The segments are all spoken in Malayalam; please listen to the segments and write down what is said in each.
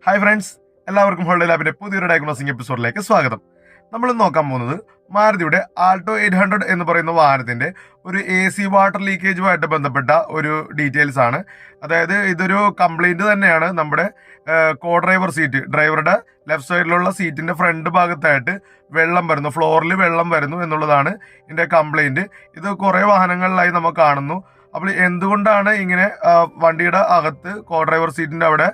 ഹായ് ഫ്രണ്ട്സ്, എല്ലാവർക്കും ഹോളിഡേ ലാബിന്റെ പുതിയൊരു ഡയഗ്നോസിംഗ് എപ്പിസോഡിലേക്ക് സ്വാഗതം. നമ്മൾ നോക്കാൻ പോകുന്നത് മാരുതിയുടെ ആൾട്ടോ 800 എന്ന് പറയുന്ന വാഹനത്തിന്റെ ഒരു AC വാട്ടർ ലീക്കേജുമായിട്ട് ബന്ധപ്പെട്ട ഒരു ഡീറ്റെയിൽസ് ആണ്. അതായത് ഇതൊരു കംപ്ലൈന്റ് തന്നെയാണ്. നമ്മുടെ കോ ഡ്രൈവർ സീറ്റ്, ഡ്രൈവറുടെ ലെഫ്റ്റ് സൈഡിലുള്ള സീറ്റിന്റെ ഫ്രണ്ട് ഭാഗത്തായിട്ട് വെള്ളം വരുന്നു, ഫ്ലോറിൽ വെള്ളം വരുന്നു എന്നുള്ളതാണ് ഇതിന്റെ കംപ്ലൈന്റ്. ഇത് കുറെ വാഹനങ്ങളിലായി നമ്മൾ കാണുന്നു. അപ്പോൾ എന്തുകൊണ്ടാണ് ഇങ്ങനെ വണ്ടിയുടെ അകത്ത് കോ ഡ്രൈവർ സീറ്റിന്റെ അവിടെ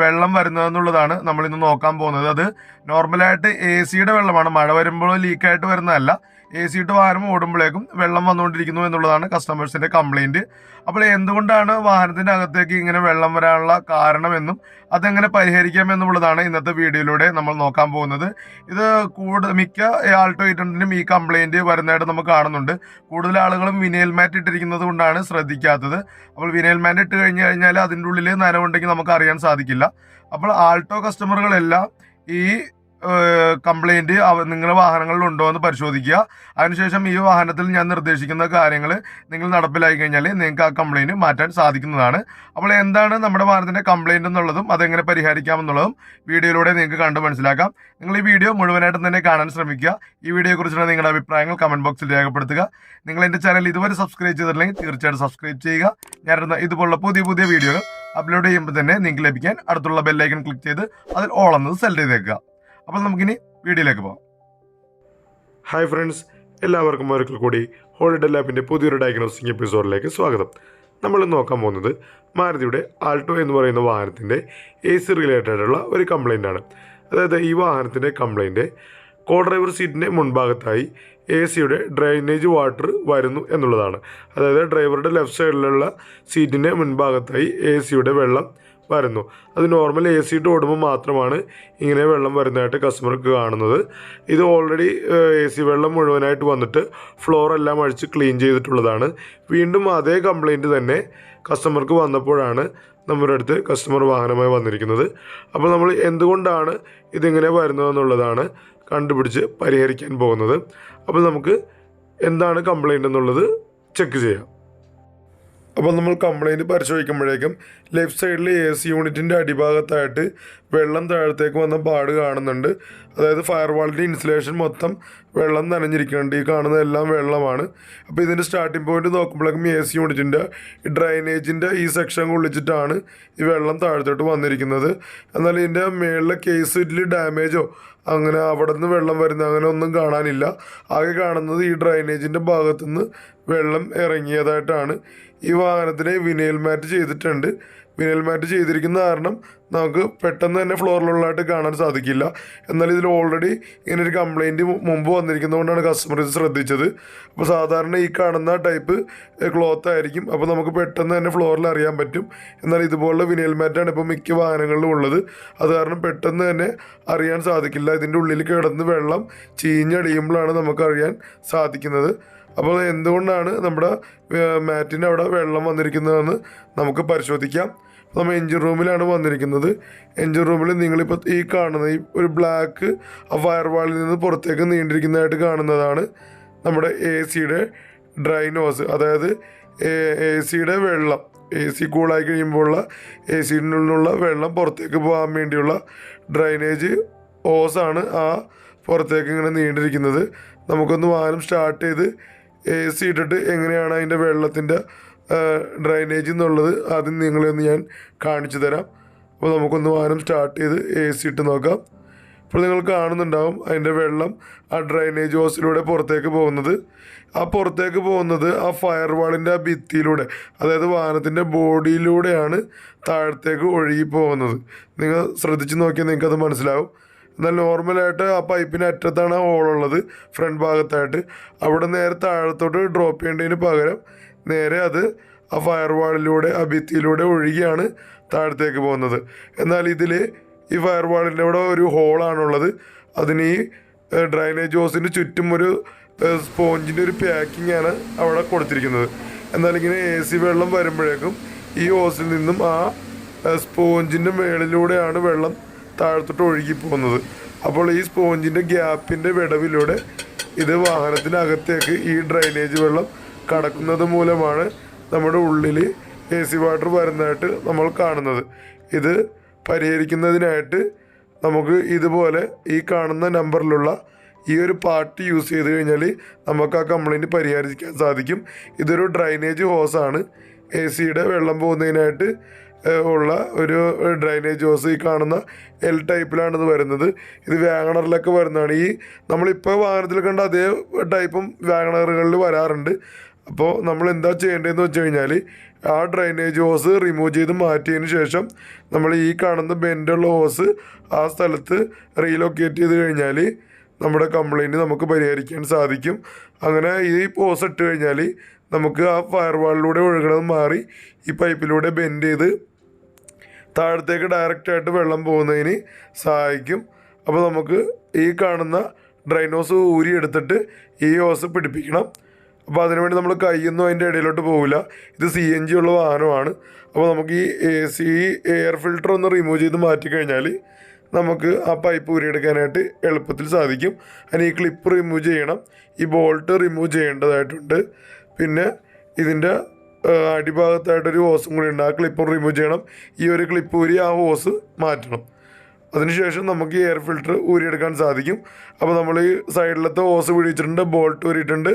വെള്ളം വരുന്നതെന്നുള്ളതാണ് നമ്മൾ ഇന്ന് നോക്കാൻ പോകുന്നത്. അത് നോർമലായിട്ട് AC വെള്ളമാണ്, മഴ വരുമ്പോൾ ലീക്കായിട്ട് വരുന്നതല്ല. AC വാഹനം ഓടുമ്പോഴേക്കും വെള്ളം വന്നുകൊണ്ടിരിക്കുന്നു എന്നുള്ളതാണ് കസ്റ്റമേഴ്സിന്റെ കംപ്ലൈന്റ്. അപ്പോൾ എന്തുകൊണ്ടാണ് വാഹനത്തിന്റെ അകത്തേക്ക് ഇങ്ങനെ വെള്ളം വരാനുള്ള കാരണമെന്നും അതെങ്ങനെ പരിഹരിക്കാം എന്നുള്ളതാണ് ഇന്നത്തെ വീഡിയോയിലൂടെ നമ്മൾ നോക്കാൻ പോകുന്നത്. ഇത് മിക്ക ആൾട്ടോ 800നും ഈ കംപ്ലൈന്റ് വരുന്നതായിട്ട് നമുക്ക് കാണുന്നുണ്ട്. കൂടുതൽ ആളുകളും വിനൈൽ മാറ്റ് ഇട്ടിരിക്കുന്നത് കൊണ്ടാണ് ശ്രദ്ധിക്കാത്തത്. അപ്പോൾ വിനൈൽ മാറ്റ് ഇട്ട് കഴിഞ്ഞാൽ അതിൻ്റെ ഉള്ളിൽ നനവുണ്ടെങ്കിൽ നമുക്ക് അറിയാൻ സാധിക്കില്ല. അപ്പോൾ ആൾട്ടോ കസ്റ്റമറുകളെല്ലാം ഈ കംപ്ലൈന്റ് നിങ്ങളുടെ വാഹനങ്ങളിൽ ഉണ്ടോ എന്ന് പരിശോധിക്കുക. അതിനുശേഷം ഈ വാഹനത്തിൽ ഞാൻ നിർദ്ദേശിക്കുന്ന കാര്യങ്ങൾ നിങ്ങൾ നടപ്പിലാക്കി കഴിഞ്ഞാൽ നിങ്ങൾക്ക് ആ കംപ്ലൈന്റ് മാറ്റാൻ സാധിക്കുന്നതാണ്. അപ്പോൾ എന്താണ് നമ്മുടെ വാഹനത്തിന്റെ കംപ്ലൈന്റ് എന്നുള്ളതും അതെങ്ങനെ പരിഹരിക്കാം എന്നുള്ളതും വീഡിയോയിലൂടെ നിങ്ങൾക്ക് കണ്ട് മനസ്സിലാക്കാം. നിങ്ങൾ ഈ വീഡിയോ മുഴുവനായിട്ടും തന്നെ കാണാൻ ശ്രമിക്കുക. ഈ വീഡിയോയെക്കുറിച്ചുള്ള നിങ്ങളുടെ അഭിപ്രായങ്ങൾ കമന്റ് ബോക്സിൽ രേഖപ്പെടുത്തുക. നിങ്ങൾ എൻ്റെ ചാനൽ ഇതുവരെ സബ്സ്ക്രൈബ് ചെയ്തിട്ടില്ലെങ്കിൽ തീർച്ചയായിട്ടും സബ്സ്ക്രൈബ് ചെയ്യുക. ഞാൻ ഇതുപോലുള്ള പുതിയ വീഡിയോകൾ അപ്ലോഡ് ചെയ്യുമ്പോൾ തന്നെ നിങ്ങൾക്ക് ലഭിക്കാൻ അടുത്തുള്ള ബെല്ലൈക്കൺ ക്ലിക്ക് ചെയ്ത് അതിൽ ഓൾ എന്നത് സെലക്ട് ചെയ്തേക്കുക. അപ്പോൾ നമുക്കിനി വീഡിയോയിലേക്ക് പോകാം. ഹായ് ഫ്രണ്ട്സ്, എല്ലാവർക്കും ഒരിക്കൽ കൂടി ഹോളിഡേ ലാബിൻ്റെ പുതിയൊരു ഡയഗ്നോസിംഗ് എപ്പിസോഡിലേക്ക് സ്വാഗതം. നമ്മൾ നോക്കാൻ പോകുന്നത് മാരുതിയുടെ ആൾട്ടോ എന്ന് പറയുന്ന വാഹനത്തിൻ്റെ AC റിലേറ്റഡുള്ള ഒരു കംപ്ലൈൻ്റ് ആണ്. അതായത് ഈ വാഹനത്തിൻ്റെ കംപ്ലൈൻറ്റ് കോ ഡ്രൈവർ സീറ്റിൻ്റെ മുൻഭാഗത്തായി AC ഡ്രൈനേജ് വാട്ടർ വരുന്നു എന്നുള്ളതാണ്. അതായത് ഡ്രൈവറുടെ ലെഫ്റ്റ് സൈഡിലുള്ള സീറ്റിൻ്റെ മുൻഭാഗത്തായി AC വെള്ളം വരുന്നു. അത് നോർമൽ AC ഓടുമ്പോൾ മാത്രമാണ് ഇങ്ങനെ വെള്ളം വരുന്നതായിട്ട് കസ്റ്റമർക്ക് കാണുന്നത്. ഇത് ഓൾറെഡി AC വെള്ളം മുഴുവനായിട്ട് വന്നിട്ട് ഫ്ലോറെല്ലാം അഴിച്ച് ക്ലീൻ ചെയ്തിട്ടുള്ളതാണ്. വീണ്ടും അതേ കംപ്ലൈൻറ്റ് തന്നെ കസ്റ്റമർക്ക് വന്നപ്പോഴാണ് നമ്മുടെ അടുത്ത് കസ്റ്റമർ വാഹനമായി വന്നിരിക്കുന്നത്. അപ്പോൾ നമ്മൾ എന്തുകൊണ്ടാണ് ഇതിങ്ങനെ വരുന്നതെന്നുള്ളതാണ് കണ്ടുപിടിച്ച് പരിഹരിക്കാൻ പോകുന്നത്. അപ്പോൾ നമുക്ക് എന്താണ് കംപ്ലൈൻറ്റ് എന്നുള്ളത് ചെക്ക് ചെയ്യാം. അപ്പോൾ നമ്മൾ കംപ്ലൈൻറ്റ് പരിശോധിക്കുമ്പോഴേക്കും ലെഫ്റ്റ് സൈഡിൽ AC യൂണിറ്റിൻ്റെ അടിഭാഗത്തായിട്ട് വെള്ളം താഴത്തേക്ക് വന്ന പാട് കാണുന്നുണ്ട്. അതായത് ഫയർ വാളിൻ്റെ ഇൻസുലേഷൻ മൊത്തം വെള്ളം നനഞ്ഞിരിക്കുന്നുണ്ട്. ഈ കാണുന്നതെല്ലാം വെള്ളമാണ്. അപ്പോൾ ഇതിൻ്റെ സ്റ്റാർട്ടിംഗ് പോയിന്റ് നോക്കുമ്പോഴേക്കും AC യൂണിറ്റിൻ്റെ ഈ ഡ്രൈനേജിൻ്റെ ഈ സെക്ഷൻ കൊള്ളിച്ചിട്ടാണ് ഈ വെള്ളം താഴത്തോട്ട് വന്നിരിക്കുന്നത്. എന്നാൽ ഇതിൻ്റെ മേളിലെ കേസിൽ ഡാമേജോ അങ്ങനെ അവിടെ നിന്ന് വെള്ളം വരുന്ന അങ്ങനെ ഒന്നും കാണാനില്ല. ആകെ കാണുന്നത് ഈ ഡ്രൈനേജിൻ്റെ ഭാഗത്തുനിന്ന് വെള്ളം ഇറങ്ങിയതായിട്ടാണ്. ഈ വാഹനത്തിന് വിനൈൽ മാറ്റ് ചെയ്തിട്ടുണ്ട്. വിനൈൽ മാറ്റ് ചെയ്തിരിക്കുന്ന കാരണം നമുക്ക് പെട്ടെന്ന് തന്നെ ഫ്ലോറിലുള്ളതായിട്ട് കാണാൻ സാധിക്കില്ല. എന്നാൽ ഇതിൽ ഓൾറെഡി ഇങ്ങനൊരു കംപ്ലൈൻറ്റ് മുമ്പ് വന്നിരിക്കുന്നതുകൊണ്ടാണ് കസ്റ്റമർ ഇത് ശ്രദ്ധിച്ചത്. അപ്പോൾ സാധാരണ ഈ കാണുന്ന ടൈപ്പ് ക്ലോത്ത് ആയിരിക്കും. അപ്പോൾ നമുക്ക് പെട്ടെന്ന് തന്നെ ഫ്ലോറിൽ അറിയാൻ പറ്റും. എന്നാൽ ഇതുപോലുള്ള വിനൈൽ മാറ്റാണ് ഇപ്പോൾ മിക്ക വാഹനങ്ങളിലും ഉള്ളത്. അത് കാരണം പെട്ടെന്ന് തന്നെ അറിയാൻ സാധിക്കില്ല. ഇതിൻ്റെ ഉള്ളിൽ കിടന്ന് വെള്ളം ചീഞ്ഞടിയുമ്പോഴാണ് നമുക്കറിയാൻ സാധിക്കുന്നത്. അപ്പോൾ എന്തുകൊണ്ടാണ് നമ്മുടെ മാറ്റിൻ്റെ അവിടെ വെള്ളം വന്നിരിക്കുന്നതെന്ന് നമുക്ക് പരിശോധിക്കാം. നമ്മൾ എൻജിൻ റൂമിലാണ് വന്നിരിക്കുന്നത്. എൻജിൻ റൂമിൽ നിങ്ങളിപ്പോൾ ഈ കാണുന്ന ഈ ഒരു ബ്ലാക്ക് ആ ഫയർ വാളിൽ നിന്ന് പുറത്തേക്ക് നീണ്ടിരിക്കുന്നതായിട്ട് കാണുന്നതാണ് നമ്മുടെ AC ഡ്രൈനോസ്. അതായത് AC വെള്ളം AC കൂളായി കഴിയുമ്പോഴുള്ള AC നിന്നുള്ള വെള്ളം പുറത്തേക്ക് പോകാൻ വേണ്ടിയുള്ള ഡ്രൈനേജ് ഓസാണ് ആ പുറത്തേക്ക് ഇങ്ങനെ നീണ്ടിരിക്കുന്നത്. നമുക്കൊന്ന് വാഹനം സ്റ്റാർട്ട് ചെയ്ത് AC ഇട്ടിട്ട് എങ്ങനെയാണ് അതിൻ്റെ വെള്ളത്തിൻ്റെ ഡ്രൈനേജ് എന്നുള്ളത് ആദ്യം നിങ്ങളെ ഒന്ന് ഞാൻ കാണിച്ചു തരാം. അപ്പോൾ നമുക്കൊന്ന് വാഹനം സ്റ്റാർട്ട് ചെയ്ത് AC ഇട്ട് നോക്കാം. ഇപ്പോൾ നിങ്ങൾ കാണുന്നുണ്ടാവും അതിൻ്റെ വെള്ളം ആ ഡ്രൈനേജ് ഹോസിലൂടെ പുറത്തേക്ക് പോകുന്നത്. ആ പുറത്തേക്ക് പോകുന്നത് ആ ഫയർ വാളിൻ്റെ ആ ഭിത്തിയിലൂടെ, അതായത് വാഹനത്തിൻ്റെ ബോഡിയിലൂടെയാണ് താഴത്തേക്ക് ഒഴുകി പോകുന്നത്. നിങ്ങൾ ശ്രദ്ധിച്ച് നോക്കിയാൽ നിങ്ങൾക്കത് മനസ്സിലാവും. എന്നാൽ നോർമലായിട്ട് ആ പൈപ്പിന് അറ്റത്താണ് ആ ഹോളുള്ളത്, ഫ്രണ്ട് ഭാഗത്തായിട്ട്. അവിടെ നേരെ താഴത്തോട്ട് ഡ്രോപ്പ് ചെയ്യേണ്ടതിന് പകരം നേരെ അത് ആ ഫയർ വാളിലൂടെ ആ ഭിത്തിയിലൂടെ ഒഴുകിയാണ് താഴത്തേക്ക് പോകുന്നത്. എന്നാൽ ഇതിൽ ഈ ഫയർ വാളിൻ്റെ അവിടെ ഒരു ഹോളാണുള്ളത്. അതിന് ഈ ഡ്രൈനേജ് ഹോസിന് ചുറ്റും ഒരു സ്പോഞ്ചിൻ്റെ ഒരു പാക്കിംഗ് ആണ് അവിടെ കൊടുത്തിരിക്കുന്നത്. എന്നാൽ ഇങ്ങനെ AC വെള്ളം വരുമ്പോഴേക്കും ഈ ഹോസിൽ നിന്നും ആ സ്പോഞ്ചിൻ്റെ മേളിലൂടെയാണ് വെള്ളം താഴത്തോട്ട് ഒഴുകി പോകുന്നത്. അപ്പോൾ ഈ സ്പോഞ്ചിൻ്റെ ഗ്യാപ്പിൻ്റെ വിടവിലൂടെ ഇത് വാഹനത്തിനകത്തേക്ക് ഈ ഡ്രൈനേജ് വെള്ളം കടക്കുന്നത് മൂലമാണ് നമ്മുടെ ഉള്ളിൽ AC വാട്ടർ വരുന്നതായിട്ട് നമ്മൾ കാണുന്നത്. ഇത് പരിഹരിക്കുന്നതിനായിട്ട് നമുക്ക് ഇതുപോലെ ഈ കാണുന്ന നമ്പറിലുള്ള ഈ ഒരു പാർട്ട് യൂസ് ചെയ്ത് കഴിഞ്ഞാൽ നമുക്ക് ആ കംപ്ലൈൻറ്റ് പരിഹരിക്കാൻ സാധിക്കും. ഇതൊരു ഡ്രൈനേജ് ഹോസാണ്. എ സിയുടെ വെള്ളം പോകുന്നതിനായിട്ട് ഉള്ള ഒരു ഡ്രൈനേജ് ഹോസ്. ഈ കാണുന്ന എൽ ടൈപ്പിലാണിത് വരുന്നത്. ഇത് വാഗണറിലൊക്കെ വരുന്നതാണ്. ഈ നമ്മളിപ്പോൾ വാഹനത്തിൽ കണ്ട അതേ ടൈപ്പും വാഗണറുകളിൽ വരാറുണ്ട്. അപ്പോൾ നമ്മൾ എന്താ ചെയ്യേണ്ടതെന്ന് വെച്ച് കഴിഞ്ഞാൽ ആ ഡ്രൈനേജ് ഹോസ് റിമൂവ് ചെയ്ത് മാറ്റിയതിന് ശേഷം നമ്മൾ ഈ കാണുന്ന ബെൻഡുള്ള ഹോസ് ആ സ്ഥലത്ത് റീലൊക്കേറ്റ് ചെയ്ത് കഴിഞ്ഞാൽ നമ്മുടെ കംപ്ലൈൻറ്റ് നമുക്ക് പരിഹരിക്കാൻ സാധിക്കും. അങ്ങനെ ഈ ഹോസ് ഇട്ട് കഴിഞ്ഞാൽ നമുക്ക് ആ ഫയർ വാളിലൂടെ ഒഴുകണത് മാറി ഈ പൈപ്പിലൂടെ ബെൻഡ് ചെയ്ത് താഴത്തേക്ക് ഡയറക്റ്റായിട്ട് വെള്ളം പോകുന്നതിന് സഹായിക്കും. അപ്പോൾ നമുക്ക് ഈ കാണുന്ന ഡ്രൈൻ ഹോസ് ഊരി എടുത്തിട്ട് ഈ ഹോസ് പിടിപ്പിക്കണം. അപ്പോൾ അതിനുവേണ്ടി നമ്മൾ കൈയൊന്നും അതിൻ്റെ ഇടയിലോട്ട് പോകില്ല. ഇത് CNG ഉള്ള വാഹനമാണ്. അപ്പോൾ നമുക്ക് ഈ AC എയർ ഫിൽട്ടർ ഒന്ന് റിമൂവ് ചെയ്ത് മാറ്റിക്കഴിഞ്ഞാൽ നമുക്ക് ആ പൈപ്പ് ഊരിയെടുക്കാനായിട്ട് എളുപ്പത്തിൽ സാധിക്കും. അതിന് ഈ ക്ലിപ്പ് റിമൂവ് ചെയ്യണം, ഈ ബോൾട്ട് റിമൂവ് ചെയ്യേണ്ടതായിട്ടുണ്ട്. പിന്നെ ഇതിൻ്റെ അടിഭാഗത്തായിട്ടൊരു ഹോസും കൂടി ഉണ്ട്, ആ ക്ലിപ്പും റിമൂവ് ചെയ്യണം. ഈ ഒരു ക്ലിപ്പ് ഊരി ആ ഹോസ് മാറ്റണം. അതിനുശേഷം നമുക്ക് ഈ എയർ ഫിൽട്ടർ ഊരിയെടുക്കാൻ സാധിക്കും. അപ്പോൾ നമ്മൾ ഈ സൈഡിലത്തെ ഹോസ് പിടിച്ചിട്ടുണ്ട്, ബോൾട്ട് ഊരിയിട്ടുണ്ട്,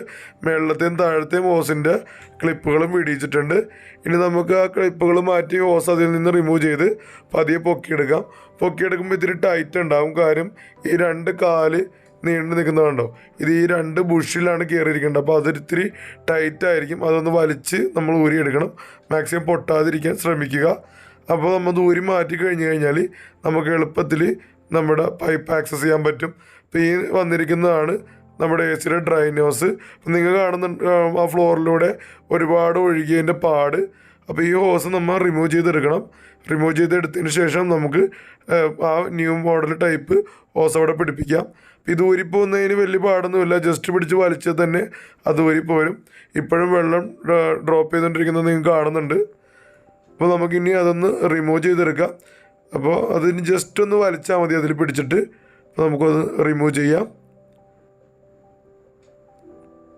മേളിലത്തെയും താഴത്തെയും ഹോസിൻ്റെ ക്ലിപ്പുകളും പിടിച്ചിട്ടുണ്ട്. ഇനി നമുക്ക് ആ ക്ലിപ്പുകൾ മാറ്റി ഹോസ് അതിൽ നിന്ന് റിമൂവ് ചെയ്ത് പതിയെ പൊക്കിയെടുക്കാം. പൊക്കിയെടുക്കുമ്പോൾ ഇത്തിരി ടൈറ്റ് ഉണ്ടാകും. കാര്യം ഈ രണ്ട് കാല് നീണ്ടു നിൽക്കുന്നതുണ്ടോ, ഇത് ഈ രണ്ട് ബുഷിലാണ് കയറിയിരിക്കേണ്ടത്. അപ്പോൾ അതൊരിത്തിരി ടൈറ്റായിരിക്കും. അതൊന്ന് വലിച്ച് നമ്മൾ ഊരിയെടുക്കണം. മാക്സിമം പൊട്ടാതിരിക്കാൻ ശ്രമിക്കുക. അപ്പോൾ നമ്മൾ ഊരി മാറ്റി കഴിഞ്ഞ് കഴിഞ്ഞാൽ നമുക്ക് എളുപ്പത്തിൽ നമ്മുടെ പൈപ്പ് ആക്സസ് ചെയ്യാൻ പറ്റും. അപ്പോൾ ഈ വന്നിരിക്കുന്നതാണ് നമ്മുടെ AC യുടെ ഡ്രൈൻ ഹോസ്. അപ്പം നിങ്ങൾ കാണുന്ന ആ ഫ്ലോറിലൂടെ ഒരുപാട് ഒഴുകിയതിൻ്റെ പാട്. അപ്പോൾ ഈ ഹോസ് നമ്മൾ റിമൂവ് ചെയ്തെടുക്കണം. റിമൂവ് ചെയ്തെടുത്തതിന് ശേഷം നമുക്ക് ആ ന്യൂ മോഡൽ ടൈപ്പ് ഹോസ് അവിടെ പിടിപ്പിക്കാം. ഇത് ഊരിപ്പോകുന്നതിന് വലിയ പാടൊന്നുമില്ല. ജസ്റ്റ് പിടിച്ച് വലിച്ചാൽ തന്നെ അത് ഊരിപ്പോരും. ഇപ്പോഴും വെള്ളം ഡ്രോപ്പ് ചെയ്തുകൊണ്ടിരിക്കുന്നത് നിങ്ങൾക്ക് കാണുന്നുണ്ട്. അപ്പോൾ നമുക്കിനി അതൊന്ന് റിമൂവ് ചെയ്തെടുക്കാം. അപ്പോൾ അതിന് ജസ്റ്റ് ഒന്ന് വലിച്ചാൽ മതി അതിൽ പിടിച്ചിട്ട്. നമുക്കത് റിമൂവ് ചെയ്യാം.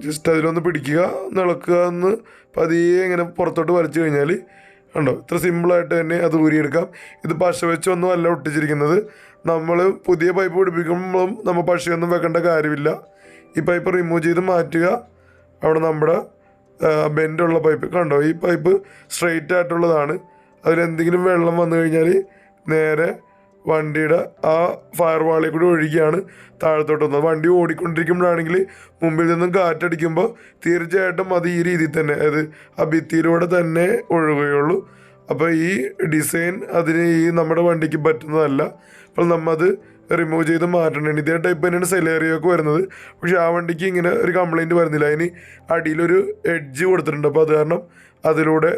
ജസ്റ്റ് അതിലൊന്ന് പിടിക്കുക, നിളക്കുക, ഒന്ന് പതിയെ ഇങ്ങനെ പുറത്തോട്ട് വലിച്ചു കഴിഞ്ഞാൽ കണ്ടോ, ഇത്ര സിമ്പിളായിട്ട് തന്നെ അത് ഊരിയെടുക്കാം. ഇത് പശ വെച്ചൊന്നും അല്ല ഒട്ടിച്ചിരിക്കുന്നത്. നമ്മൾ പുതിയ പൈപ്പ് പിടിപ്പിക്കുമ്പോഴും നമ്മൾ പശയൊന്നും വെക്കേണ്ട കാര്യമില്ല. ഈ പൈപ്പ് റിമൂവ് ചെയ്ത് മാറ്റുക. അവിടെ നമ്മുടെ ബെൻഡുള്ള പൈപ്പ് കണ്ടോ, ഈ പൈപ്പ് സ്ട്രെയിറ്റ് ആയിട്ടുള്ളതാണ്. അതിലെന്തെങ്കിലും വെള്ളം വന്നു കഴിഞ്ഞാൽ നേരെ വണ്ടിയുടെ ആ ഫയർ വാളിൽ കൂടി ഒഴുകിയാണ് താഴത്തോട്ട് വന്നത്. വണ്ടി ഓടിക്കൊണ്ടിരിക്കുമ്പോഴാണെങ്കിൽ മുമ്പിൽ നിന്നും കാറ്റടിക്കുമ്പോൾ തീർച്ചയായിട്ടും അത് ഈ രീതിയിൽ തന്നെ, അത് ആ ഭിത്തിയിലൂടെ തന്നെ ഒഴുകുകയുള്ളൂ. അപ്പോൾ ഈ ഡിസൈൻ അതിന് ഈ നമ്മുടെ വണ്ടിക്ക് പറ്റുന്നതല്ല. അപ്പോൾ നമ്മത് റിമൂവ് ചെയ്ത് മാറ്റണം. ഇതേ ടൈപ്പ് തന്നെയാണ് സെലേറിയൊക്കെ വരുന്നത്. പക്ഷേ ആ വണ്ടിക്ക് ഇങ്ങനെ ഒരു കംപ്ലൈൻറ്റ് വരുന്നില്ല. അതിന് അടിയിലൊരു എഡ്ജ് കൊടുത്തിട്ടുണ്ട്. അപ്പോൾ അത് കാരണം അതിലൂടെ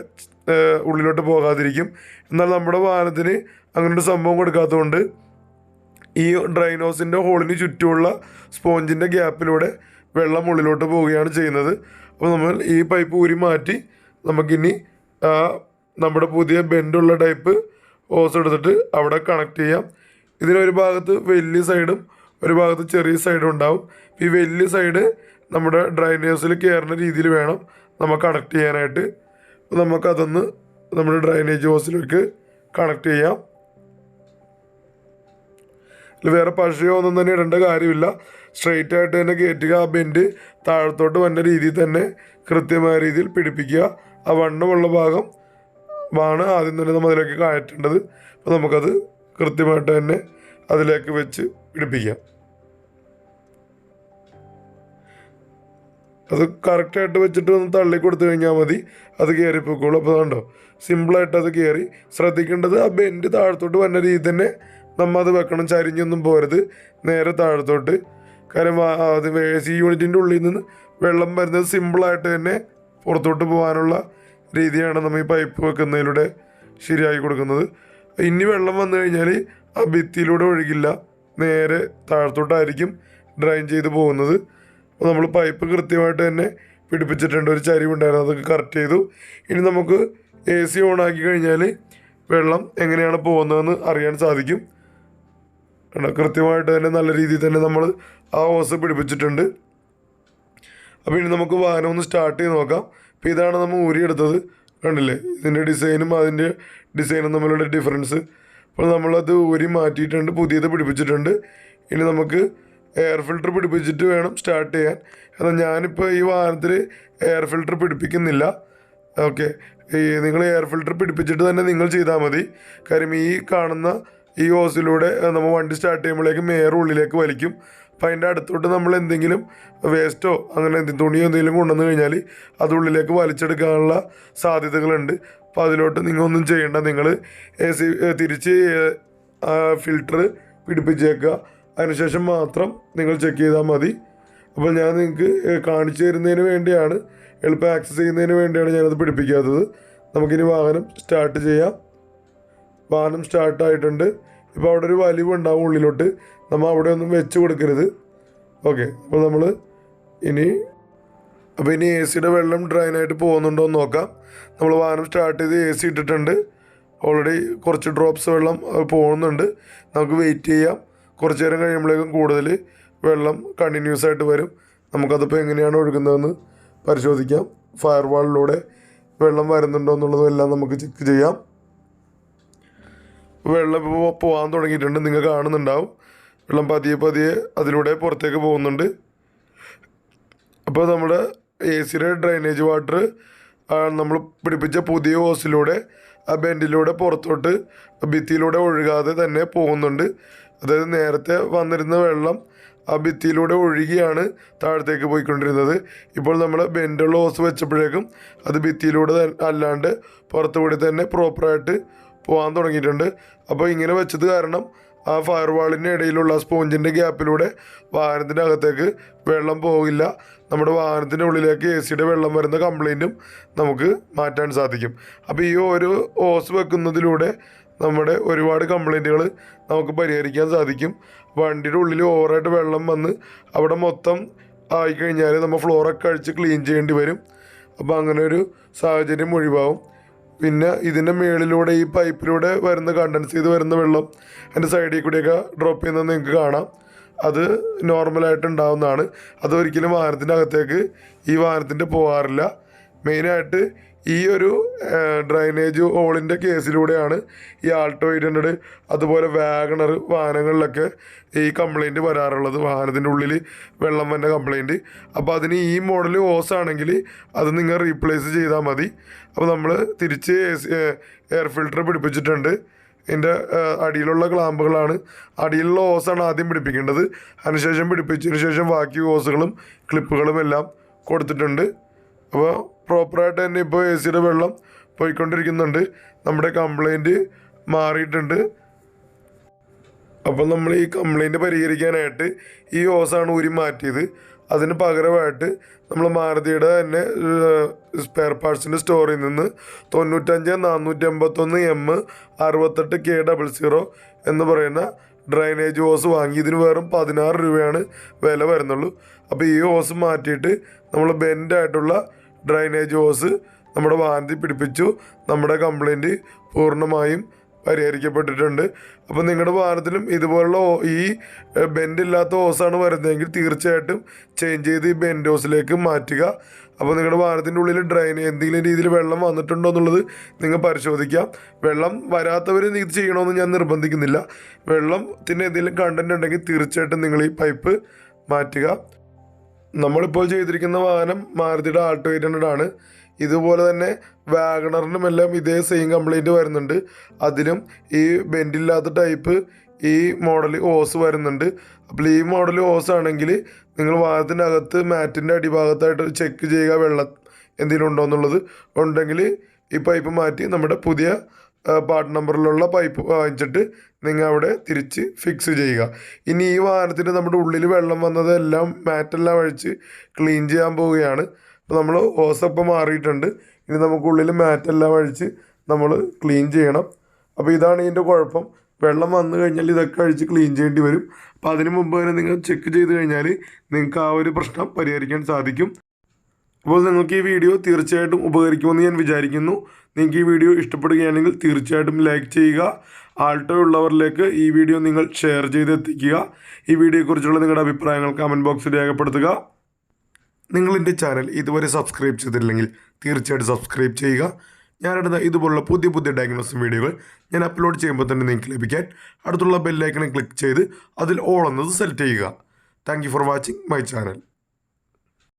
ഉള്ളിലോട്ട് പോകാതിരിക്കും. എന്നാൽ നമ്മുടെ വാഹനത്തിന് അങ്ങനൊരു സംഭവം കൊടുക്കാത്തതുകൊണ്ട് ഈ ഡ്രൈൻ ഹോസിൻ്റെ ഹോളിന് ചുറ്റുമുള്ള സ്പോഞ്ചിൻ്റെ ഗ്യാപ്പിലൂടെ വെള്ളം ഉള്ളിലോട്ട് പോവുകയാണ് ചെയ്യുന്നത്. അപ്പോൾ നമ്മൾ ഈ പൈപ്പ് ഊരി മാറ്റി നമുക്കിനി നമ്മുടെ പുതിയ ബെൻഡുള്ള ടൈപ്പ് ഹോസ് എടുത്തിട്ട് അവിടെ കണക്ട് ചെയ്യാം. ഇതിനൊരു ഭാഗത്ത് വലിയ സൈഡും ഒരു ഭാഗത്ത് ചെറിയ സൈഡും ഉണ്ടാവും. ഈ വലിയ സൈഡ് നമ്മുടെ ഡ്രൈനേഴ്സിൽ കയറുന്ന രീതിയിൽ വേണം നമ്മൾ കണക്ട് ചെയ്യാനായിട്ട്. നമുക്കതൊന്ന് നമ്മുടെ ഡ്രൈനേജ് ഹോസിലേക്ക് കണക്ട് ചെയ്യാം. വേറെ പശയോ ഒന്നും തന്നെ ഇടേണ്ട കാര്യമില്ല. സ്ട്രെയിറ്റ് ആയിട്ട് തന്നെ കയറ്റുക. ആ ബെൻഡ് താഴത്തോട്ട് വന്ന രീതിയിൽ തന്നെ കൃത്യമായ രീതിയിൽ പിടിപ്പിക്കുക. ആ വണ്ണമുള്ള ഭാഗമാണ് ആദ്യം തന്നെ നമ്മൾ അതിലേക്ക് കയറ്റേണ്ടത്. അപ്പോൾ നമുക്കത് കൃത്യമായിട്ട് തന്നെ അതിലേക്ക് വെച്ച് പിടിപ്പിക്കാം. അത് കറക്റ്റായിട്ട് വെച്ചിട്ട് ഒന്ന് തള്ളി കൊടുത്തു കഴിഞ്ഞാൽ മതി, അത് കയറിപ്പോയിക്കോളൂ. അപ്പോൾ അതുകൊണ്ടോ സിമ്പിളായിട്ട് അത് കയറി. ശ്രദ്ധിക്കേണ്ടത് ആ ബെൻഡ് താഴത്തോട്ട് വന്ന രീതിയിൽ തന്നെ നമ്മൾ അത് വെക്കണം. ചരിഞ്ഞൊന്നും പോരുത്, നേരെ താഴത്തോട്ട്. കാരണം അത് AC യൂണിറ്റിൻ്റെ ഉള്ളിൽ നിന്ന് വെള്ളം വരുന്നത് സിമ്പിളായിട്ട് തന്നെ പുറത്തോട്ട് പോകാനുള്ള രീതിയാണ് നമ്മൾ ഈ പൈപ്പ് വെക്കുന്നതിലൂടെ ശരിയാക്കി കൊടുക്കുന്നത്. ഇനി വെള്ളം വന്നു കഴിഞ്ഞാൽ ആ ഭിത്തിയിലൂടെ ഒഴുകില്ല, നേരെ താഴത്തോട്ടായിരിക്കും ഡ്രൈൻ ചെയ്ത് പോകുന്നത്. അപ്പോൾ നമ്മൾ പൈപ്പ് കൃത്യമായിട്ട് തന്നെ പിടിപ്പിച്ചിട്ടുണ്ട്. ഒരു ചരിവുണ്ടായിരുന്നു, അതൊക്കെ കറക്റ്റ് ചെയ്തു. ഇനി നമുക്ക് AC ഓണാക്കി കഴിഞ്ഞാൽ വെള്ളം എങ്ങനെയാണ് പോകുന്നതെന്ന് അറിയാൻ സാധിക്കും. കൃത്യമായിട്ട് തന്നെ നല്ല രീതിയിൽ തന്നെ നമ്മൾ ആ ഹോസ് പിടിപ്പിച്ചിട്ടുണ്ട്. അപ്പോൾ ഇനി നമുക്ക് വാഹനം ഒന്ന് സ്റ്റാർട്ട് ചെയ്ത് നോക്കാം. അപ്പോൾ ഇതാണ് നമ്മൾ ഊരിയെടുത്തത്. കണ്ടില്ലേ, ഇതിൻ്റെ ഡിസൈനും അതിൻ്റെ ഡിസൈനും തമ്മിലുള്ള ഡിഫറൻസ്. അപ്പോൾ നമ്മളത് ഊരി മാറ്റിയിട്ടുണ്ട്, പുതിയത് പിടിപ്പിച്ചിട്ടുണ്ട്. ഇനി നമുക്ക് എയർ ഫിൽറ്റർ പിടിപ്പിച്ചിട്ട് വേണം സ്റ്റാർട്ട് ചെയ്യാൻ. എന്നാൽ ഞാനിപ്പോൾ ഈ വാഹനത്തിൽ എയർ ഫിൽറ്റർ പിടിപ്പിക്കുന്നില്ല. ഓക്കെ, നിങ്ങൾ എയർ ഫിൽറ്റർ പിടിപ്പിച്ചിട്ട് തന്നെ നിങ്ങൾ ചെയ്താൽ മതി. കാര്യം ഈ കാണുന്ന ഈ ഹോസിലൂടെ നമ്മൾ വണ്ടി സ്റ്റാർട്ട് ചെയ്യുമ്പോഴേക്കും എയർ ഉള്ളിലേക്ക് വലിക്കും. അപ്പോൾ അതിൻ്റെ അടുത്തോട്ട് നമ്മൾ എന്തെങ്കിലും വേസ്റ്റോ അങ്ങനെ തുണിയോ എന്തെങ്കിലും കൊണ്ടുവന്ന് കഴിഞ്ഞാൽ അത് ഉള്ളിലേക്ക് വലിച്ചെടുക്കാനുള്ള സാധ്യതകളുണ്ട്. അപ്പോൾ അതിലോട്ട് നിങ്ങളൊന്നും ചെയ്യേണ്ട. നിങ്ങൾ തിരിച്ച് ഫിൽറ്റർ പിടിപ്പിച്ചേക്കുക. അതിനുശേഷം മാത്രം നിങ്ങൾ ചെക്ക് ചെയ്താൽ മതി. അപ്പോൾ ഞാൻ നിങ്ങൾക്ക് കാണിച്ചു തരുന്നതിന് വേണ്ടിയാണ്, എളുപ്പം ആക്സസ് ചെയ്യുന്നതിന് വേണ്ടിയാണ് ഞാനത് പിടിപ്പിക്കാത്തത്. നമുക്കിനി വാഹനം സ്റ്റാർട്ട് ചെയ്യാം. വാഹനം സ്റ്റാർട്ടായിട്ടുണ്ട്. ഇപ്പോൾ അവിടെ ഒരു വലിവ് ഉണ്ടാവും ഉള്ളിലോട്ട്, നമ്മൾ അവിടെ ഒന്നും വെച്ച് കൊടുക്കരുത്. ഓക്കെ, അപ്പോൾ നമ്മൾ ഇനി എ സിയുടെ വെള്ളം ഡ്രൈനായിട്ട് പോകുന്നുണ്ടോ എന്ന് നോക്കാം. നമ്മൾ വാഹനം സ്റ്റാർട്ട് ചെയ്ത് എ സി ഇട്ടിട്ടുണ്ട്. ഓൾറെഡി കുറച്ച് ഡ്രോപ്സ് വെള്ളം പോകുന്നുണ്ട്. നമുക്ക് വെയിറ്റ് ചെയ്യാം. കുറച്ച് നേരം കഴിയുമ്പോഴേക്കും കൂടുതൽ വെള്ളം കണ്ടിന്യൂസ് ആയിട്ട് വരും. നമുക്കതിപ്പോൾ എങ്ങനെയാണ് ഒഴുകുന്നതെന്ന് പരിശോധിക്കാം. ഫയർ വാളിലൂടെ വെള്ളം വരുന്നുണ്ടോ എന്നുള്ളതും എല്ലാം നമുക്ക് ചെക്ക് ചെയ്യാം. വെള്ളം ഇപ്പോൾ പോകാൻ തുടങ്ങിയിട്ടുണ്ട്. നിങ്ങൾ കാണുന്നുണ്ടാവും വെള്ളം പതിയെ അതിലൂടെ പുറത്തേക്ക് പോകുന്നുണ്ട്. അപ്പോൾ നമ്മുടെ എ സിയുടെ ഡ്രൈനേജ് വാട്ടർ നമ്മൾ പിടിപ്പിച്ച പുതിയ ഹോസിലൂടെ ആ ബെൻഡിലൂടെ പുറത്തോട്ട് ഭിത്തിയിലൂടെ ഒഴുകാതെ തന്നെ പോകുന്നുണ്ട്. അതായത് നേരത്തെ വന്നിരുന്ന വെള്ളം ആ ഭിത്തിയിലൂടെ ഒഴുകിയാണ് താഴത്തേക്ക് പോയിക്കൊണ്ടിരുന്നത്. ഇപ്പോൾ നമ്മൾ ബെൻഡുള്ള ഹോസ് വെച്ചപ്പോഴേക്കും അത് ഭിത്തിയിലൂടെ അല്ലാണ്ട് പുറത്തുകൂടി തന്നെ പ്രോപ്പറായിട്ട് പോകാൻ തുടങ്ങിയിട്ടുണ്ട്. അപ്പോൾ ഇങ്ങനെ വെച്ചത് കാരണം ആ ഫയർ വാളിൻ്റെ ഇടയിലുള്ള സ്പോഞ്ചിൻ്റെ ഗ്യാപ്പിലൂടെ വാഹനത്തിൻ്റെ അകത്തേക്ക് വെള്ളം പോകില്ല. നമ്മുടെ വാഹനത്തിൻ്റെ ഉള്ളിലേക്ക് എ സിയുടെ വെള്ളം വരുന്ന കംപ്ലൈൻറ്റും നമുക്ക് മാറ്റാൻ സാധിക്കും. അപ്പോൾ ഈ ഒരു ഹോസ് വെക്കുന്നതിലൂടെ നമ്മുടെ ഒരുപാട് കംപ്ലൈൻറ്റുകൾ നമുക്ക് പരിഹരിക്കാൻ സാധിക്കും. വണ്ടിയുടെ ഉള്ളിൽ ഓവറായിട്ട് വെള്ളം വന്ന് അവിടെ മൊത്തം ആയിക്കഴിഞ്ഞാൽ നമ്മൾ ഫ്ലോറൊക്കെ അഴിച്ച് ക്ലീൻ ചെയ്യേണ്ടി വരും. അപ്പോൾ അങ്ങനെ ഒരു സാഹചര്യം ഒഴിവാകും. പിന്നെ ഇതിൻ്റെ മുകളിലൂടെ ഈ പൈപ്പിലൂടെ വരുന്ന കണ്ടൻസ് ചെയ്ത് വരുന്ന വെള്ളം അതിൻ്റെ സൈഡിൽ കൂടിയൊക്കെ ഡ്രോപ്പ് ചെയ്യുന്നത് നിങ്ങൾക്ക് കാണാം. അത് നോർമലായിട്ട് ഉണ്ടാകുന്നതാണ്. അതൊരിക്കലും വാഹനത്തിൻ്റെ അകത്തേക്ക് ഈ വാഹനത്തിൻ്റെ പോകാറില്ല. മെയിനായിട്ട് ഈ ഒരു ഡ്രൈനേജ് ഹോളിൻ്റെ കേസിലൂടെയാണ് ഈ ആൾട്ടോ 800 അതുപോലെ വാഗണർ വാഹനങ്ങളിലൊക്കെ ഈ കംപ്ലൈൻറ്റ് വരാറുള്ളത്, വാഹനത്തിൻ്റെ ഉള്ളിൽ വെള്ളം വന്ന കംപ്ലൈൻറ്റ്. അപ്പോൾ അതിന് ഈ മോഡൽ ഹോസ് ആണെങ്കിൽ അത് നിങ്ങൾ റീപ്ലേസ് ചെയ്താൽ മതി. അപ്പോൾ നമ്മൾ തിരിച്ച് എയർ ഫിൽറ്റർ പിടിപ്പിച്ചിട്ടുണ്ട്. ഇതിൻ്റെ അടിയിലുള്ള ക്ലാമ്പുകളാണ്, അടിയിലുള്ള ഹോസാണ് ആദ്യം പിടിപ്പിക്കേണ്ടത്. അതിനുശേഷം പിടിപ്പിച്ചതിന് ശേഷം ബാക്കി ഹോസുകളും ക്ലിപ്പുകളും എല്ലാം കൊടുത്തിട്ടുണ്ട്. അപ്പോൾ പ്രോപ്പറായിട്ട് തന്നെ ഇപ്പോൾ എ സിയുടെ വെള്ളം പോയിക്കൊണ്ടിരിക്കുന്നുണ്ട്. നമ്മുടെ കംപ്ലൈൻറ്റ് മാറിയിട്ടുണ്ട്. അപ്പോൾ നമ്മൾ ഈ കംപ്ലൈൻറ്റ് പരിഹരിക്കാനായിട്ട് ഈ ഹോസാണ് ഊരി മാറ്റിയത്. അതിന് പകരമായിട്ട് നമ്മൾ മാരുതിയുടെ തന്നെ സ്പെയർ പാർട്സിൻ്റെ സ്റ്റോറിൽ നിന്ന് 95 451 M68K00 എന്ന് പറയുന്ന ഡ്രൈനേജ് ഹോസ് വാങ്ങി. ഇതിന് വെറും 16 രൂപയാണ് വില വരുന്നുള്ളൂ. അപ്പോൾ ഈ ഹോസ് മാറ്റിയിട്ട് നമ്മൾ ബെൻഡായിട്ടുള്ള ഡ്രൈനേജ് ഹോസ് നമ്മുടെ വാഹനത്തിൽ പിടിപ്പിച്ചു. നമ്മുടെ കംപ്ലൈൻറ്റ് പൂർണ്ണമായും പരിഹരിക്കപ്പെട്ടിട്ടുണ്ട്. അപ്പോൾ നിങ്ങളുടെ വാഹനത്തിലും ഇതുപോലുള്ള ഈ ബെൻഡില്ലാത്ത ഹോസാണ് വരുന്നതെങ്കിൽ തീർച്ചയായിട്ടും ചേഞ്ച് ചെയ്ത് ഈ ബെൻഡ് ഹോസിലേക്ക് മാറ്റുക. അപ്പോൾ നിങ്ങളുടെ വാഹനത്തിൻ്റെ ഉള്ളിൽ എന്തെങ്കിലും രീതിയിൽ വെള്ളം വന്നിട്ടുണ്ടോ എന്നുള്ളത് നിങ്ങൾ പരിശോധിക്കാം. വെള്ളം വരാത്തവർ ഇത് ചെയ്യണമെന്ന് ഞാൻ നിർബന്ധിക്കുന്നില്ല. വെള്ളത്തിന് എന്തെങ്കിലും കണ്ടൻറ് ഉണ്ടെങ്കിൽ തീർച്ചയായിട്ടും നിങ്ങൾ ഈ പൈപ്പ് മാറ്റുക. നമ്മളിപ്പോൾ ചെയ്തിരിക്കുന്ന വാഹനം മാരുതിയുടെ ആൾട്ടോ 800 ആണ്. ഇതുപോലെ തന്നെ വാഗണറിനുമെല്ലാം ഇതേ സെയിം കംപ്ലൈൻറ്റ് വരുന്നുണ്ട്. അതിലും ഈ ബെൻഡില്ലാത്ത ടൈപ്പ് ഈ മോഡൽ ഹോസ് വരുന്നുണ്ട്. അപ്പോൾ ഈ മോഡൽ ഹോസ് ആണെങ്കിൽ നിങ്ങൾ വാഹനത്തിൻ്റെ അകത്ത് മാറ്റിൻ്റെ അടിഭാഗത്തായിട്ട് ചെക്ക് ചെയ്യുക വെള്ളം എന്തെങ്കിലും ഉണ്ടോ എന്നുള്ളത്. ഉണ്ടെങ്കിൽ ഈ പൈപ്പ് മാറ്റി നമ്മുടെ പുതിയ പാർട്ട് നമ്പറിലുള്ള പൈപ്പ് വാങ്ങിച്ചിട്ട് നിങ്ങൾ അവിടെ തിരിച്ച് ഫിക്സ് ചെയ്യുക. ഇനി ഈ വാഹനത്തിന് നമ്മുടെ ഉള്ളിൽ വെള്ളം വന്നതെല്ലാം മാറ്റെല്ലാം അഴിച്ച് ക്ലീൻ ചെയ്യാൻ പോവുകയാണ്. അപ്പോൾ നമ്മൾ ഹോസൊപ്പം മാറിയിട്ടുണ്ട്. ഇനി നമുക്കുള്ളിൽ മാറ്റെല്ലാം അഴിച്ച് നമ്മൾ ക്ലീൻ ചെയ്യണം. അപ്പോൾ ഇതാണ് ഇതിൻ്റെ കുഴപ്പം. വെള്ളം വന്നു കഴിഞ്ഞാൽ ഇതൊക്കെ അഴിച്ച് ക്ലീൻ ചെയ്യേണ്ടി വരും. അപ്പോൾ അതിന് മുമ്പ് തന്നെ നിങ്ങൾ ചെക്ക് ചെയ്ത് കഴിഞ്ഞാൽ നിങ്ങൾക്ക് ആ ഒരു പ്രശ്നം പരിഹരിക്കാൻ സാധിക്കും. അപ്പോൾ നിങ്ങൾക്ക് ഈ വീഡിയോ തീർച്ചയായിട്ടും ഉപകരിക്കുമെന്ന് ഞാൻ വിചാരിക്കുന്നു. നിങ്ങൾക്ക് ഈ വീഡിയോ ഇഷ്ടപ്പെടുകയാണെങ്കിൽ തീർച്ചയായിട്ടും ലൈക്ക് ചെയ്യുക. ആൾട്ടോ ഉള്ളവരിലേക്ക് ഈ വീഡിയോ നിങ്ങൾ ഷെയർ ചെയ്തെത്തിക്കുക. ഈ വീഡിയോയെക്കുറിച്ചുള്ള നിങ്ങളുടെ അഭിപ്രായങ്ങൾ കമൻറ്റ് ബോക്സിൽ രേഖപ്പെടുത്തുക. നിങ്ങൾ എൻ്റെ ചാനൽ ഇതുവരെ സബ്സ്ക്രൈബ് ചെയ്തിട്ടില്ലെങ്കിൽ തീർച്ചയായിട്ടും സബ്സ്ക്രൈബ് ചെയ്യുക. ഞാനിടുന്ന ഇതുപോലുള്ള പുതിയ പുതിയ ഡയഗ്നോസിസ് വീഡിയോകൾ ഞാൻ അപ്ലോഡ് ചെയ്യുമ്പോൾ തന്നെ നിങ്ങൾക്ക് ലഭിക്കാൻ അടുത്തുള്ള ബെല്ലൈക്കണിൽ ക്ലിക്ക് ചെയ്ത് അതിൽ ഓൾ എന്നത് സെലക്ട് ചെയ്യുക. Thank you for watching my channel.